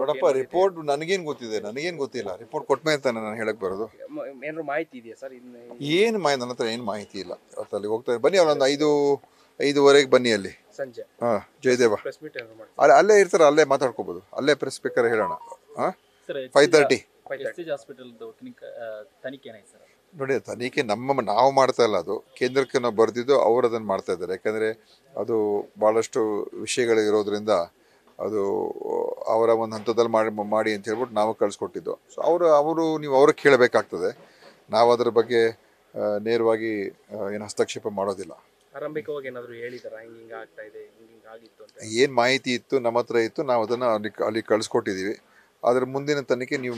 ನೋಡಪ್ಪ, ರಿಪೋರ್ಟ್ ನನಗೇನು ಗೊತ್ತಿಲ್ಲ. ರಿಪೋರ್ಟ್ ಕೊಟ್ಮೇಲೆ ತಾನೆ ನಾನು ಹೇಳಕ್ ಬರೋದು. ಏನಾದ್ರು ಮಾಹಿತಿ ಇದೆಯಾ ಸರ್? ಏನು ಮಾಹಿತಿ ನನ್ನ ಹತ್ರ ಏನು ಮಾಹಿತಿ ಇಲ್ಲ. ಅಲ್ಲಿ ಹೋಗ್ತಾರೆ, ಬನ್ನಿ ಅವರೊಂದು 5:05 ಬನ್ನಿ ಅಲ್ಲಿ ಸಂಜೆ. ಜಯದೇವ ಅಲ್ಲೇ ಇರ್ತಾರೆ, ಅಲ್ಲೇ ಮಾತಾಡ್ಕೋಬಹುದು. ಅಲ್ಲೇ ಪ್ರೆಸ್ ಬೇಕಾದ್ರೆ ಹೇಳೋಣ. 5:30 ನೋಡಿ. ತನಿಖೆ ನಾವು ಮಾಡ್ತಾ ಇಲ್ಲ, ಅದು ಕೇಂದ್ರಕ್ಕೆ ನಾವು ಬರೆದಿದ್ದು ಅವರು ಅದನ್ನು ಮಾಡ್ತಾ ಇದ್ದಾರೆ. ಯಾಕಂದರೆ ಅದು ಭಾಳಷ್ಟು ವಿಷಯಗಳಿರೋದ್ರಿಂದ ಅದು ಅವರ ಒಂದು ಹಂತದಲ್ಲಿ ಮಾಡಿ ಅಂತ ಹೇಳ್ಬಿಟ್ಟು ನಾವು ಕಳಿಸ್ಕೊಟ್ಟಿದ್ದು. ಸೊ ನೀವು ಅವ್ರಿಗೆ ಕೇಳಬೇಕಾಗ್ತದೆ. ನಾವು ಅದರ ಬಗ್ಗೆ ನೇರವಾಗಿ ಏನು ಹಸ್ತಕ್ಷೇಪ ಮಾಡೋದಿಲ್ಲ. ಆರಂಭಿಕವಾಗಿ ಏನಾದರೂ ಹೇಳಿದಾರಾ ಹಿಂಗೆ ಆಗ್ತಾ ಇದೆ, ಹಿಂಗೆ ಆಗಿತ್ತು ಅಂತ? ಏನು ಮಾಹಿತಿ ಇತ್ತು ನಮ್ಮ ಹತ್ರ ಇತ್ತು, ನಾವು ಅದನ್ನು ಅಲ್ಲಿ ಕಳಿಸ್ಕೊಟ್ಟಿದ್ದೀವಿ. ಅದರ ಮುಂದಿನ ತನಿಖೆ ನೀವು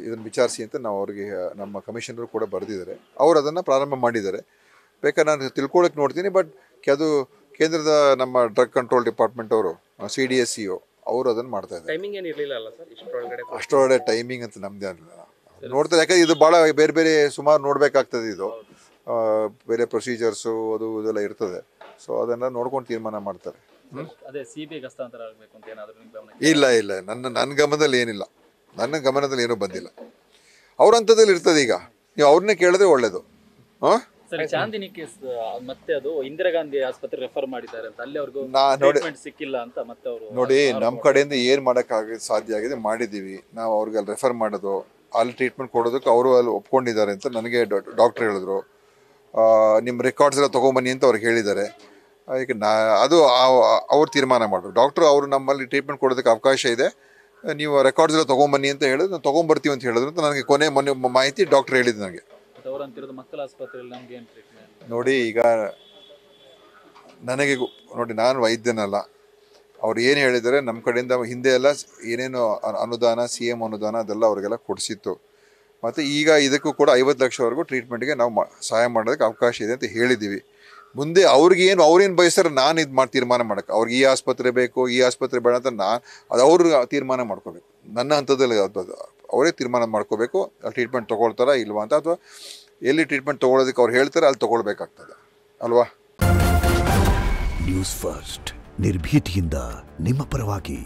ಇದನ್ನು ವಿಚಾರಿಸಿ ಅಂತ ನಾವು ಅವ್ರಿಗೆ ನಮ್ಮ ಕಮಿಷನರು ಕೂಡ ಬರೆದಿದ್ದಾರೆ. ಅವರು ಅದನ್ನು ಪ್ರಾರಂಭ ಮಾಡಿದ್ದಾರೆ. ಬೇಕಾದ್ರೆ ನಾನು ತಿಳ್ಕೊಳ್ಳೋಕೆ ನೋಡ್ತೀನಿ. ಬಟ್ ಅದು ಕೇಂದ್ರದ ನಮ್ಮ ಡ್ರಗ್ ಕಂಟ್ರೋಲ್ ಡಿಪಾರ್ಟ್ಮೆಂಟ್ ಅವರು CDSCO ಅವರು ಅದನ್ನು ಮಾಡ್ತಾ ಇದ್ದಾರೆ. ಟೈಮಿಂಗ್ ಏನು ಇರಲಿಲ್ಲ ಅಲ್ಲ ಸರ್? ಅಷ್ಟರೊಳಗಡೆ ಟೈಮಿಂಗ್ ಅಂತ ನಮ್ಮದೇ ಅಲ್ಲ ನೋಡ್ತಾರೆ. ಯಾಕಂದ್ರೆ ಇದು ಭಾಳ ಬೇರೆ ಸುಮಾರು ನೋಡಬೇಕಾಗ್ತದೆ. ಇದು ಬೇರೆ ಪ್ರೊಸೀಜರ್ಸು ಅದು ಇದೆಲ್ಲ ಇರ್ತದೆ. ಸೊ ಅದನ್ನು ನೋಡ್ಕೊಂಡು ತೀರ್ಮಾನ ಮಾಡ್ತಾರೆ. ಇಲ್ಲ ನನ್ನ ಗಮನದಲ್ಲಿ ಏನಿಲ್ಲ. ನನ್ನ ಗಮನದಲ್ಲಿ ಏನೂ ಬಂದಿಲ್ಲ. ಅವ್ರ ಹಂತದಲ್ಲಿ ಇರ್ತದೆ. ಈಗ ನೀವು ಅವ್ರನ್ನೇ ಕೇಳಿದ್ರೆ ಒಳ್ಳೇದು. ಚಾಂದಿನಿ ಕೇಸ್ ಮತ್ತೆ ಅದು ಇಂದಿರಾ ಗಾಂಧಿ ಆಸ್ಪತ್ರೆ ರೆಫರ್ ಮಾಡಿದ್ದಾರೆ ಅಂತ, ಅಲ್ಲಿ ಅವ್ರಿಗೂ ಟ್ರೀಟ್ಮೆಂಟ್ ಸಿಕ್ಕಿಲ್ಲ ಅಂತ ಮತ್ತೆ ಅವರು ನೋಡಿ, ನಮ್ಮ ಕಡೆಯಿಂದ ಏನು ಮಾಡೋಕ್ಕಾಗ ಸಾಧ್ಯ ಆಗಿದೆ ಮಾಡಿದ್ದೀವಿ. ನಾವು ಅವ್ರಿಗೆ ಅಲ್ಲಿ ರೆಫರ್ ಮಾಡೋದು, ಅಲ್ಲಿ ಟ್ರೀಟ್ಮೆಂಟ್ ಕೊಡೋದಕ್ಕೆ ಅವರು ಅಲ್ಲಿ ಒಪ್ಕೊಂಡಿದ್ದಾರೆ ಅಂತ ನನಗೆ ಡಾಕ್ಟ್ರ್ ಹೇಳಿದ್ರು. ನಿಮ್ಮ ರೆಕಾರ್ಡ್ಸ್ ಎಲ್ಲ ತೊಗೊಂಬನ್ನಿ ಅಂತ ಅವ್ರಿಗೆ ಹೇಳಿದ್ದಾರೆ. ಈಗ ಅದು ಅವ್ರು ತೀರ್ಮಾನ ಮಾಡಬೇಕು. ಡಾಕ್ಟ್ರು ಅವರು ನಮ್ಮಲ್ಲಿ ಟ್ರೀಟ್ಮೆಂಟ್ ಕೊಡೋದಕ್ಕೆ ಅವಕಾಶ ಇದೆ, ನೀವು ರೆಕಾರ್ಡ್ಸ್ ಎಲ್ಲ ತೊಗೊಂಬನ್ನಿ ಅಂತ ಹೇಳಿದ್ರು. ನಾವು ತೊಗೊಂಬರ್ತೀವಿ ಅಂತ ಹೇಳಿದ್ರು ಅಂತ ನನಗೆ ಮೊನ್ನೆ ಮಾಹಿತಿ ಡಾಕ್ಟ್ರ್ ಹೇಳಿದ್ದು ನನಗೆ. ಮಕ್ಕಳ ಆಸ್ಪತ್ರೆಯಲ್ಲಿ ನಮ್ಗೆ ಏನು ಟ್ರೀಟ್ಮೆಂಟ್ ನೋಡಿ, ಈಗ ನನಗೆ ನೋಡಿ, ನಾನು ವೈದ್ಯನಲ್ಲ. ಅವ್ರು ಏನು ಹೇಳಿದ್ದಾರೆ, ನಮ್ಮ ಕಡೆಯಿಂದ ಹಿಂದೆ ಎಲ್ಲ ಏನೇನು ಅನುದಾನ, CM ಅನುದಾನ ಅದೆಲ್ಲ ಅವ್ರಿಗೆಲ್ಲ ಕೊಡಿಸಿತ್ತು. ಮತ್ತು ಈಗ ಇದಕ್ಕೂ ಕೂಡ 50 ಲಕ್ಷವರೆಗೂ ಟ್ರೀಟ್ಮೆಂಟ್ಗೆ ನಾವು ಸಹಾಯ ಮಾಡೋದಕ್ಕೆ ಅವಕಾಶ ಇದೆ ಅಂತ ಹೇಳಿದ್ದೀವಿ. ಮುಂದೆ ಅವ್ರೇನು ಬಯಸ್ತಾರೆ ನಾನು ತೀರ್ಮಾನ ಮಾಡೋಕ್ಕೆ. ಅವ್ರಿಗೆ ಈ ಆಸ್ಪತ್ರೆ ಬೇಕು, ಈ ಆಸ್ಪತ್ರೆ ಬೇಡ ಅಂತ ಅದು ಅವರು ತೀರ್ಮಾನ ಮಾಡ್ಕೋಬೇಕು. ನನ್ನ ಹಂತದಲ್ಲಿ ಅವರೇ ತೀರ್ಮಾನ ಮಾಡ್ಕೋಬೇಕು. ಅಲ್ಲಿ ಟ್ರೀಟ್ಮೆಂಟ್ ತೊಗೊಳ್ತಾರಾ ಇಲ್ವಾ ಅಂತ, ಅಥವಾ ಎಲ್ಲಿ ಟ್ರೀಟ್ಮೆಂಟ್ ತೊಗೊಳೋದಕ್ಕೆ ಅವ್ರು ಹೇಳ್ತಾರೆ ಅಲ್ಲಿ ತೊಗೊಳ್ಬೇಕಾಗ್ತದೆ ಅಲ್ವಾ. ನ್ಯೂಸ್ ಫಸ್ಟ್ ನಿರ್ಭೀತಿಯಿಂದ ನಿಮ್ಮ ಪರವಾಗಿ.